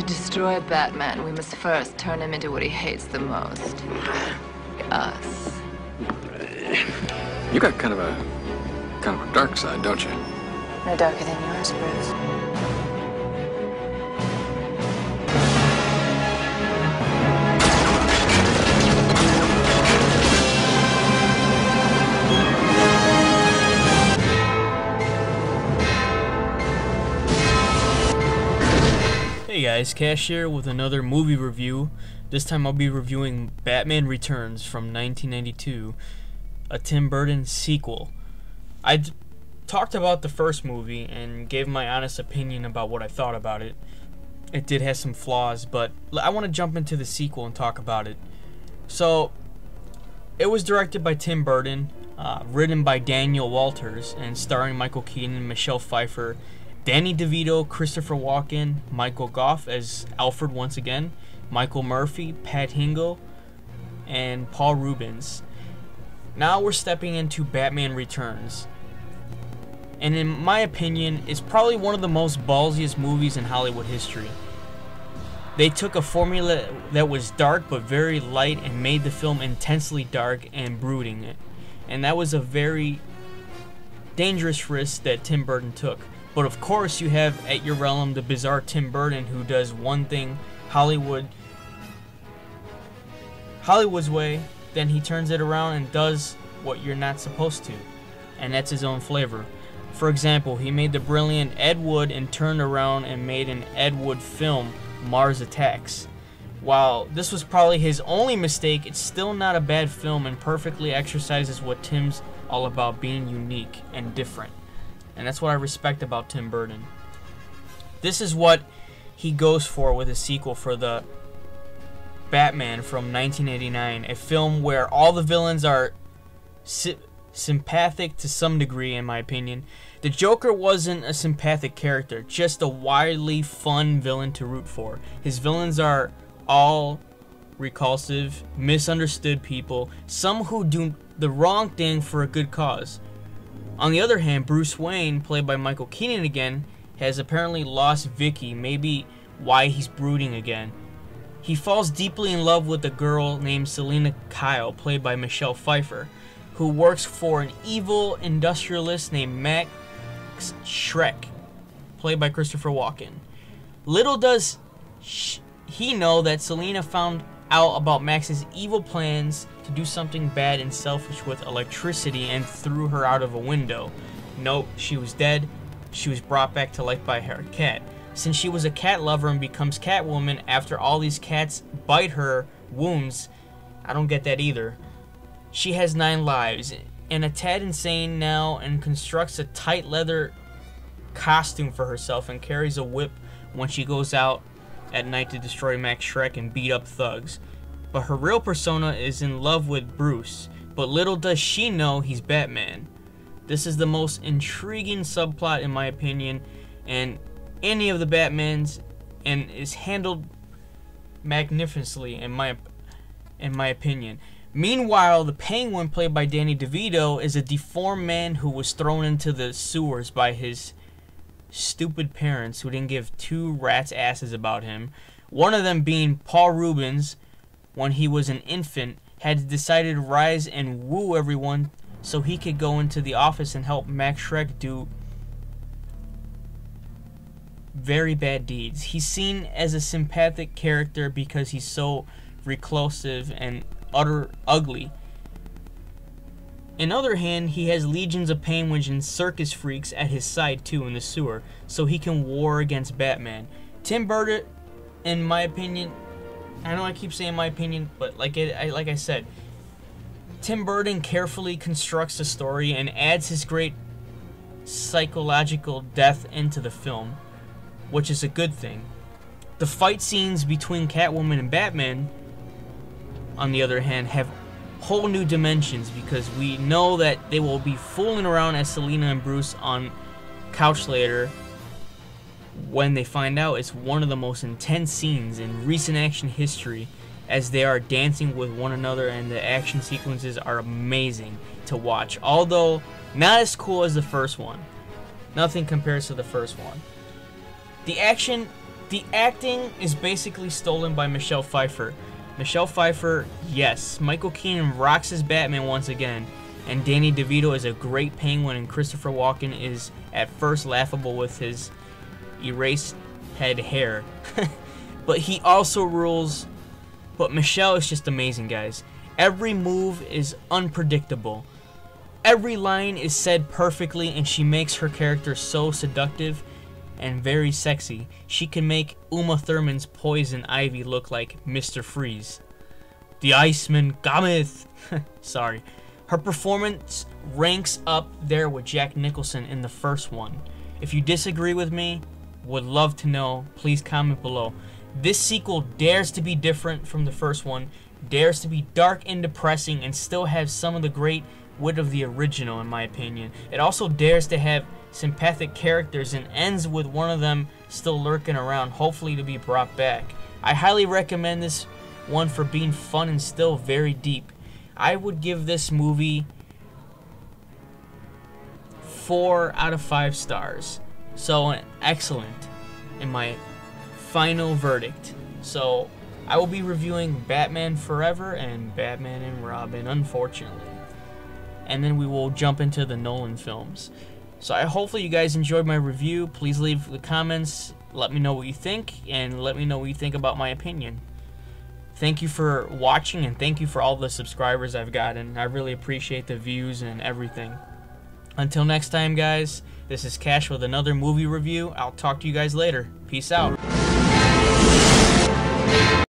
To destroy Batman, we must first turn him into what he hates the most. Us. You got kind of a dark side, don't you? No darker than yours, Bruce. Hey guys, Cash here with another movie review. This time I'll be reviewing Batman Returns from 1992, a Tim Burton sequel. I talked about the first movie and gave my honest opinion about what I thought about it. It did have some flaws, but I want to jump into the sequel and talk about it. So, it was directed by Tim Burton, written by Daniel Walters, and starring Michael Keaton, Michelle Pfeiffer, Danny DeVito, Christopher Walken, Michael Goff as Alfred once again, Michael Murphy, Pat Hingle, and Paul Reubens. Now we're stepping into Batman Returns. And in my opinion, it's probably one of the most ballsiest movies in Hollywood history. They took a formula that was dark but very light and made the film intensely dark and brooding. And that was a very dangerous risk that Tim Burton took. But of course you have at your realm the bizarre Tim Burton, who does one thing Hollywood's way, then he turns it around and does what you're not supposed to. And that's his own flavor. For example, he made the brilliant Ed Wood and turned around and made an Ed Wood film, Mars Attacks. While this was probably his only mistake, it's still not a bad film and perfectly exercises what Tim's all about, being unique and different. And that's what I respect about Tim Burton. This is what he goes for with a sequel for the Batman from 1989, a film where all the villains are sympathetic to some degree, in my opinion. The Joker wasn't a sympathetic character, just a wildly fun villain to root for. His villains are all repulsive, misunderstood people, some who do the wrong thing for a good cause. On the other hand, Bruce Wayne, played by Michael Keaton again, has apparently lost Vicky, maybe why he's brooding again. He falls deeply in love with a girl named Selina Kyle, played by Michelle Pfeiffer, who works for an evil industrialist named Max Schreck, played by Christopher Walken. Little does he know that Selina found out about Max's evil plans to do something bad and selfish with electricity and threw her out of a window. Nope, she was dead. She was brought back to life by her cat. Since she was a cat lover and becomes Catwoman after all these cats bite her wounds, I don't get that either. She has 9 lives and a tad insane now, and constructs a tight leather costume for herself and carries a whip when she goes out at night to destroy Max Schreck and beat up thugs. But her real persona is in love with Bruce, but little does she know he's Batman. This is the most intriguing subplot in my opinion, and any of the Batmans, and is handled magnificently in my opinion. Meanwhile, the Penguin, played by Danny DeVito, is a deformed man who was thrown into the sewers by his stupid parents who didn't give 2 rats' asses about him. One of them being Paul Reubens, when he was an infant, had decided to rise and woo everyone so he could go into the office and help Max Schreck do very bad deeds. He's seen as a sympathetic character because he's so reclusive and ugly. On the other hand, he has legions of penguins and circus freaks at his side too in the sewer, so he can war against Batman. Tim Burton, in my opinion, I know I keep saying my opinion, but like I said, Tim Burton carefully constructs the story and adds his great psychological depth into the film, which is a good thing. The fight scenes between Catwoman and Batman, on the other hand, have whole new dimensions because we know that they will be fooling around as Selina and Bruce on couch later when they find out it's one of the most intense scenes in recent action history, as they are dancing with one another, and the action sequences are amazing to watch, although not as cool as the first one. Nothing compares to the first one. The action The acting is basically stolen by Michelle Pfeiffer. Michelle Pfeiffer, yes. Michael Keaton rocks his Batman once again. And Danny DeVito is a great Penguin, and Christopher Walken is at first laughable with his erased head hair. But he also rules. But Michelle is just amazing, guys. Every move is unpredictable. Every line is said perfectly, and she makes her character so seductive and very sexy. She can make Uma Thurman's Poison Ivy look like Mr. Freeze. The Iceman cometh! Sorry. Her performance ranks up there with Jack Nicholson in the first one. If you disagree with me, would love to know. Please comment below. This sequel dares to be different from the first one, dares to be dark and depressing, and still have some of the great wit of the original, in my opinion. It also dares to have sympathetic characters and ends with one of them still lurking around, hopefully to be brought back. I highly recommend this one for being fun and still very deep. I would give this movie 4 out of 5 stars. So excellent in my final verdict. So I will be reviewing Batman Forever and Batman and Robin, unfortunately. And then we will jump into the Nolan films. So hopefully you guys enjoyed my review. Please leave the comments, let me know what you think, and let me know what you think about my opinion. Thank you for watching, and thank you for all the subscribers I've gotten. I really appreciate the views and everything. Until next time, guys, this is Cash with another movie review. I'll talk to you guys later. Peace out.